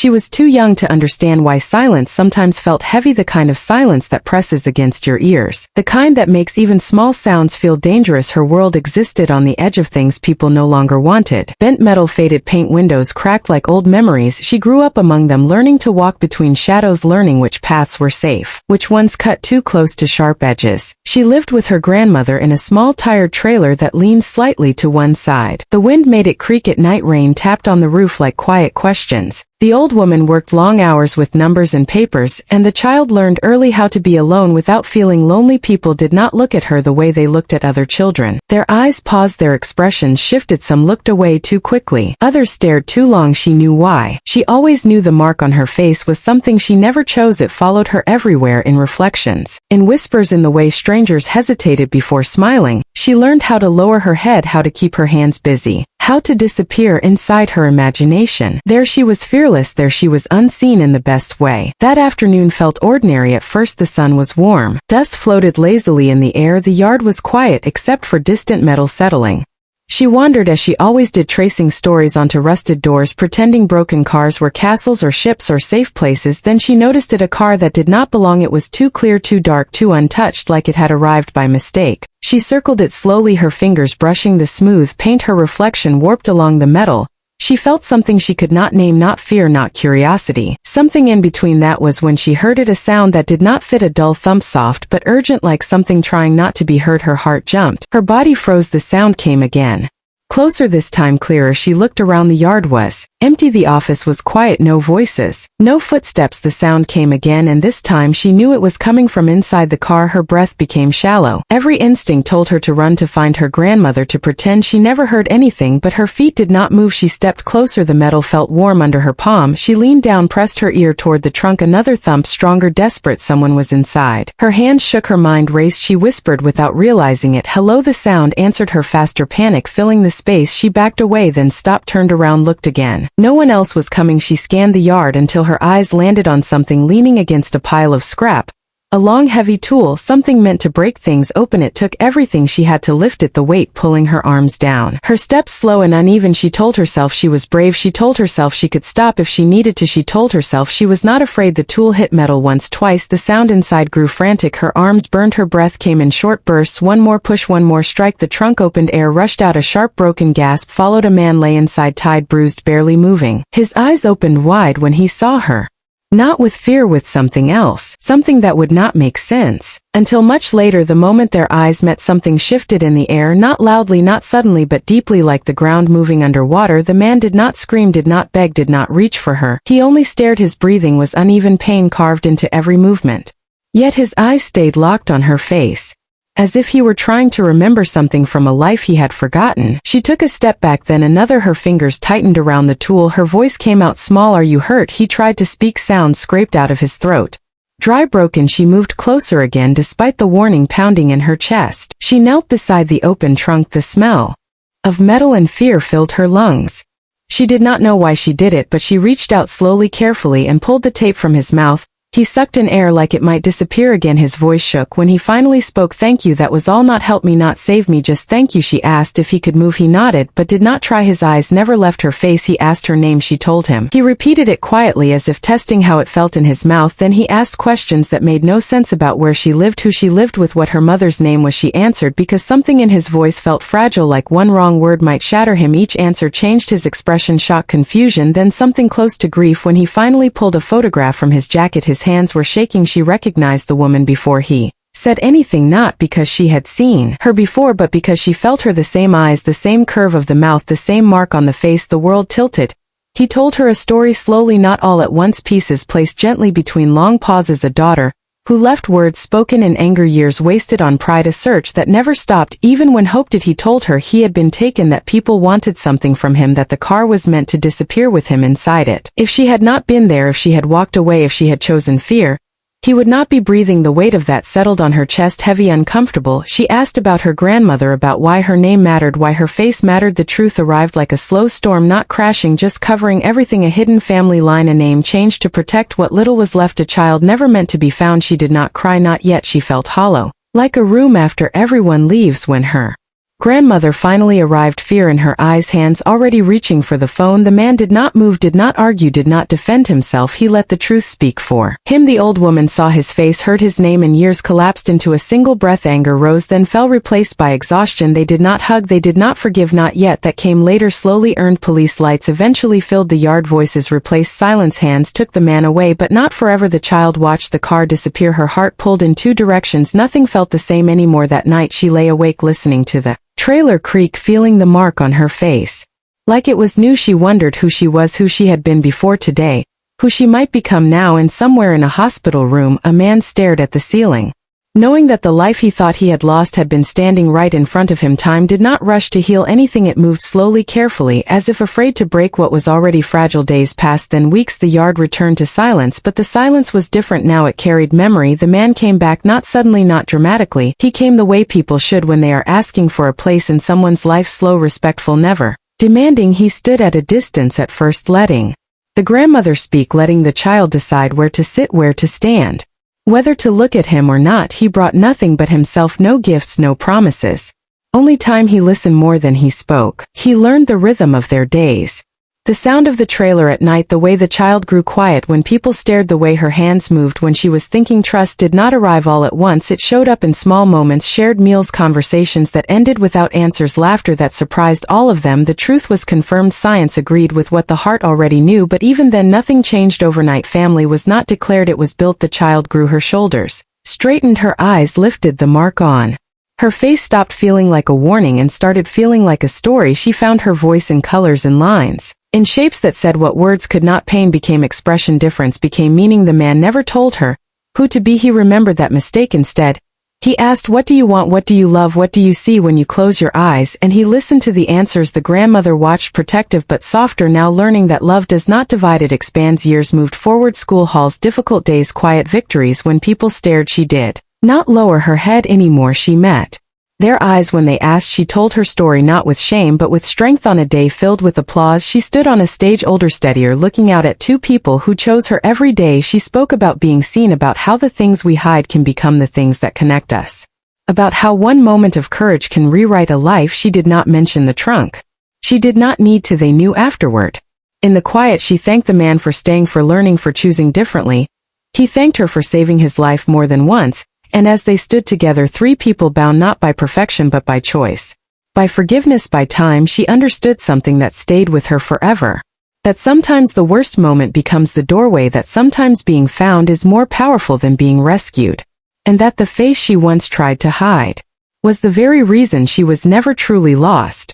She was too young to understand why silence sometimes felt heavy, the kind of silence that presses against your ears, the kind that makes even small sounds feel dangerous. Her world existed on the edge of things people no longer wanted. Bent metal, faded paint, windows cracked like old memories. She grew up among them, learning to walk between shadows, learning which paths were safe, which ones cut too close to sharp edges. She lived with her grandmother in a small tired trailer that leaned slightly to one side. The wind made it creak at night. Rain tapped on the roof like quiet questions. The old woman worked long hours with numbers and papers, and the child learned early how to be alone without feeling lonely. People did not look at her the way they looked at other children. Their eyes paused, their expressions shifted. Some looked away too quickly. Others stared too long. She knew why. She always knew the mark on her face was something she never chose. It followed her everywhere, in reflections, in whispers, in the way strangers hesitated before smiling. She learned how to lower her head, how to keep her hands busy, how to disappear inside her imagination. There she was, fearless. There she was, unseen in the best way. That afternoon felt ordinary at first. The sun was warm. Dust floated lazily in the air. The yard was quiet except for distant metal settling. She wandered as she always did, tracing stories onto rusted doors, pretending broken cars were castles or ships or safe places. Then she noticed it, a car that did not belong. It was too clear, too dark, too untouched, like it had arrived by mistake. She circled it slowly, her fingers brushing the smooth paint. Her reflection warped along the metal. She felt something she could not name, not fear, not curiosity. Something in between. That was when she heard it, a sound that did not fit, a dull thump, soft but urgent, like something trying not to be heard. Her heart jumped. Her body froze. The sound came again. Closer, this time clearer. She looked around. The yard was empty. The office was quiet. No voices, no footsteps. The sound came again, and this time she knew it was coming from inside the car. Her breath became shallow. Every instinct told her to run, to find her grandmother, to pretend she never heard anything, but her feet did not move. She stepped closer. The metal felt warm under her palm. She leaned down, pressed her ear toward the trunk. Another thump, stronger, desperate. Someone was inside. Her hands shook. Her mind raced. She whispered without realizing it, "Hello." The sound answered her faster, panic filling the space. She backed away, then stopped, turned around, looked again. No one else was coming. She scanned the yard until her eyes landed on something leaning against a pile of scrap. A long, heavy tool, something meant to break things open. It took everything she had to lift it, the weight pulling her arms down. Her steps slow and uneven. She told herself she was brave. She told herself she could stop if she needed to. She told herself she was not afraid. The tool hit metal once, twice. The sound inside grew frantic. Her arms burned. Her breath came in short bursts. One more push, one more strike. The trunk opened. Air rushed out. A sharp, broken gasp followed. A man lay inside, tied, bruised, barely moving. His eyes opened wide when he saw her. Not with fear, with something else, something that would not make sense. Until much later, the moment their eyes met, something shifted in the air, not loudly, not suddenly, but deeply, like the ground moving underwater. The man did not scream, did not beg, did not reach for her. He only stared. His breathing was uneven, pain carved into every movement. Yet his eyes stayed locked on her face, as if he were trying to remember something from a life he had forgotten. She took a step back, then another. Her fingers tightened around the tool. Her voice came out small. "Are you hurt?" He tried to speak. Sound scraped out of his throat. Dry, broken. She moved closer again, despite the warning pounding in her chest. She knelt beside the open trunk. The smell of metal and fear filled her lungs. She did not know why she did it, but she reached out slowly, carefully, and pulled the tape from his mouth. He sucked in air like it might disappear again. His voice shook when he finally spoke. "Thank you, that was all. Not help me, not save me, just thank you." She asked if he could move. He nodded, but did not try. His eyes never left her face. He asked her name. She told him. He repeated it quietly, as if testing how it felt in his mouth. Then he asked questions that made no sense, about where she lived, who she lived with, what her mother's name was. She answered because something in his voice felt fragile, like one wrong word might shatter him. Each answer changed his expression, shock, confusion, then something close to grief. When he finally pulled a photograph from his jacket, his hands were shaking. She recognized the woman before he said anything, not because she had seen her before, but because she felt her. The same eyes, the same curve of the mouth, the same mark on the face. The world tilted. He told her a story slowly, not all at once, pieces placed gently between long pauses. A daughter who left, words spoken in anger, years wasted on pride, a search that never stopped even when hope did. He told her he had been taken, that people wanted something from him, that the car was meant to disappear with him inside it. If she had not been there, if she had walked away, if she had chosen fear, he would not be breathing. The weight of that settled on her chest, heavy, uncomfortable. She asked about her grandmother, about why her name mattered, why her face mattered. The truth arrived like a slow storm, not crashing, just covering everything. A hidden family line, a name changed to protect what little was left, a child never meant to be found. She did not cry, not yet. She felt hollow, like a room after everyone leaves, when her Grandmother finally arrived, fear in her eyes, hands already reaching for the phone. The man did not move, did not argue, did not defend himself. He let the truth speak for him. The old woman saw his face, heard his name, and years collapsed into a single breath. Anger rose, then fell, replaced by exhaustion. They did not hug, they did not forgive, not yet. That came later, slowly earned. Police lights eventually filled the yard. Voices replaced silence. Hands took the man away, but not forever. The child watched the car disappear, her heart pulled in two directions. Nothing felt the same anymore. That night she lay awake listening to the trailer creak, feeling the mark on her face. Like it was new, she wondered who she was, who she had been before today, who she might become now. And somewhere in a hospital room, a man stared at the ceiling. Knowing that the life he thought he had lost had been standing right in front of him, time did not rush to heal anything. It moved slowly, carefully, as if afraid to break what was already fragile. Days passed, then weeks. The yard returned to silence, but the silence was different now. It carried memory. The man came back, not suddenly, not dramatically. He came the way people should when they are asking for a place in someone's life, slow, respectful, never demanding. He stood at a distance at first, letting the grandmother speak, letting the child decide where to sit, where to stand, whether to look at him or not. He brought nothing but himself, no gifts, no promises. Only time. He listened more than he spoke. He learned the rhythm of their days. The sound of the trailer at night, the way the child grew quiet when people stared, the way her hands moved when she was thinking. Trust did not arrive all at once. It showed up in small moments, shared meals, conversations that ended without answers, laughter that surprised all of them. The truth was confirmed. Science agreed with what the heart already knew, but even then nothing changed overnight. Family was not declared, it was built. The child grew, her shoulders straightened, her eyes lifted, the mark on her face stopped feeling like a warning and started feeling like a story. She found her voice in colors and lines, in shapes that said what words could not. Pain became expression, difference became meaning. The man never told her who to be. He remembered that mistake instead. He asked, what do you want, what do you love, what do you see when you close your eyes? And he listened to the answers. The grandmother watched, protective but softer now, learning that love does not divide, it expands. Years moved forward, school halls, difficult days, quiet victories. When people stared, she did not lower her head anymore. She met their eyes when they asked. She told her story not with shame but with strength. On a day filled with applause, she stood on a stage, older, steadier, looking out at two people who chose her every day. She spoke about being seen, about how the things we hide can become the things that connect us, about how one moment of courage can rewrite a life. She did not mention the trunk. She did not need to. They knew afterward. In the quiet, she thanked the man for staying, for learning, for choosing differently. He thanked her for saving his life more than once. And as they stood together, three people bound not by perfection but by choice, by forgiveness, by time, she understood something that stayed with her forever. That sometimes the worst moment becomes the doorway, that sometimes being found is more powerful than being rescued. And that the face she once tried to hide was the very reason she was never truly lost.